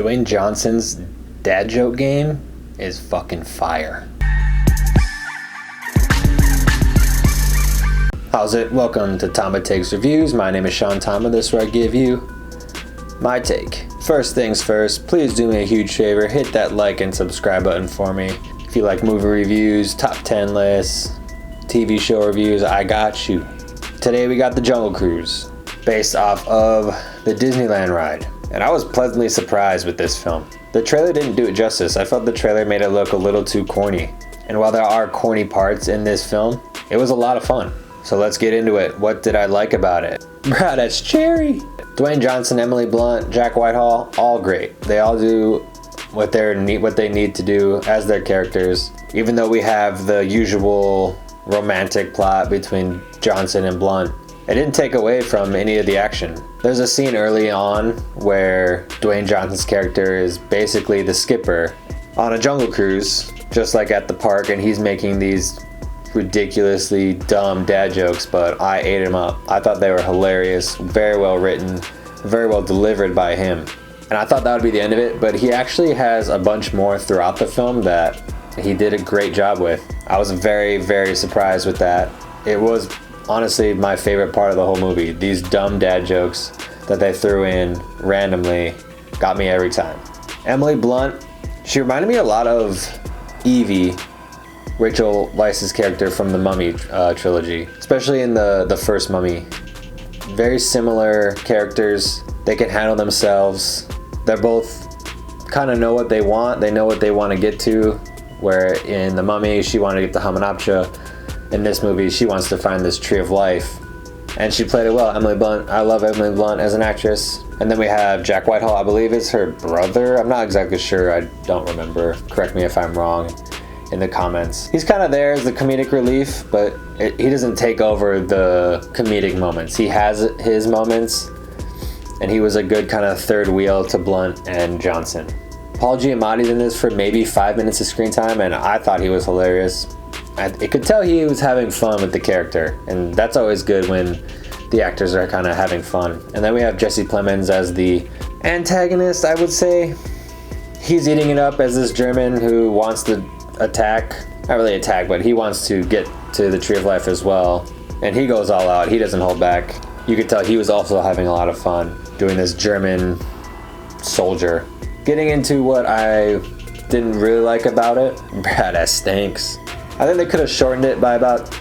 Dwayne Johnson's dad joke game is fucking fire. How's it? Welcome to Tama Takes Reviews. My name is Sean Tama. This is where I give you my take. First things first, please do me a huge favor. Hit that like and subscribe button for me. If you like movie reviews, top 10 lists, TV show reviews, I got you. Today we got The Jungle Cruise, based off of the Disneyland ride. And I was pleasantly surprised with this film. The trailer didn't do it justice. I felt the trailer made it look a little too corny. And while there are corny parts in this film, it was a lot of fun. So let's get into it. What did I like about it? Bruh, that's cherry! Dwayne Johnson, Emily Blunt, Jack Whitehall, all great. They all do what they need to do as their characters. Even though we have the usual romantic plot between Johnson and Blunt, it didn't take away from any of the action. There's a scene early on where Dwayne Johnson's character is basically the skipper on a jungle cruise, just like at the park, and he's making these ridiculously dumb dad jokes, but I ate him up. I thought they were hilarious, very well written, very well delivered by him. And I thought that would be the end of it, but he actually has a bunch more throughout the film that he did a great job with. I was very, very surprised with that. It was honestly my favorite part of the whole movie. These dumb dad jokes that they threw in randomly got me every time. Emily Blunt, she reminded me a lot of Evie, Rachel Weisz's character from the Mummy trilogy, especially in the first Mummy. Very similar characters. They can handle themselves. They're both kind of know what they want. They know what they want to get to. Where in the Mummy, she wanted to get to Hamunaptra. In this movie, she wants to find this tree of life. And she played it well. Emily Blunt, I love Emily Blunt as an actress. And then we have Jack Whitehall, I believe is her brother. I'm not exactly sure, I don't remember. Correct me if I'm wrong in the comments. He's kind of there as the comedic relief, but he doesn't take over the comedic moments. He has his moments, and he was a good kind of third wheel to Blunt and Johnson. Paul Giamatti's in this for maybe 5 minutes of screen time, and I thought he was hilarious. It could tell he was having fun with the character, and that's always good when the actors are kind of having fun. And then we have Jesse Plemons as the antagonist, I would say. He's eating it up as this German who wants to attack. Not really attack, but he wants to get to the Tree of Life as well. And he goes all out. He doesn't hold back. You could tell he was also having a lot of fun doing this German soldier. Getting into what I didn't really like about it, Brad, that stinks. I think they could have shortened it by about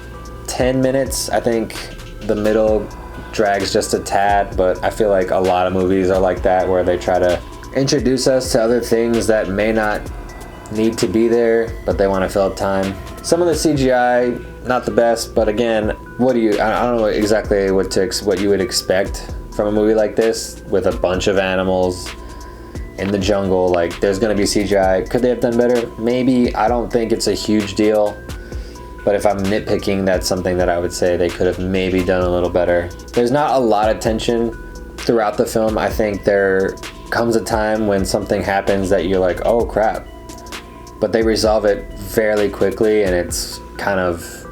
10 minutes. I think the middle drags just a tad, but I feel like a lot of movies are like that, where they try to introduce us to other things that may not need to be there, but they want to fill up time. Some of the CGI, not the best, but again, I don't know exactly what you would expect from a movie like this with a bunch of animals in the jungle. Like, there's gonna be CGI. Could they have done better? Maybe. I don't think it's a huge deal, but if I'm nitpicking, that's something that I would say they could have maybe done a little better. There's not a lot of tension throughout the film. I think there comes a time when something happens that you're like, oh crap, but they resolve it fairly quickly, and it's kind of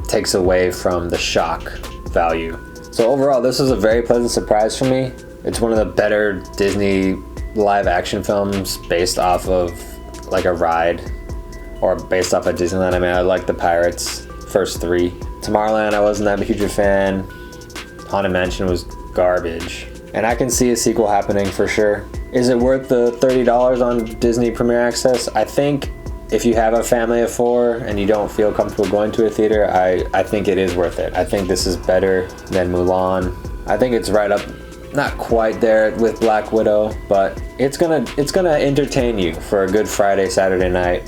takes away from the shock value. So overall, this was a very pleasant surprise for me. It's one of the better Disney live action films based off of like a ride, or based off of Disneyland. I mean, I like the Pirates first three. Tomorrowland, I wasn't that huge a fan. Haunted Mansion was garbage. And I can see a sequel happening for sure. Is it worth the $30 on Disney Premier Access? I think if you have a family of 4 and you don't feel comfortable going to a theater, I think it is worth it. I think this is better than Mulan. I think it's right up, not quite there with Black Widow, but it's gonna entertain you for a good Friday, Saturday night.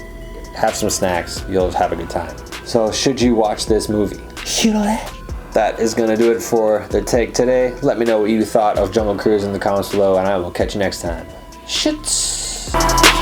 Have some snacks, you'll have a good time. So should you watch this movie? That is gonna do it for the take today. Let me know what you thought of Jungle Cruise in the comments below, and I will catch you next time. Shits.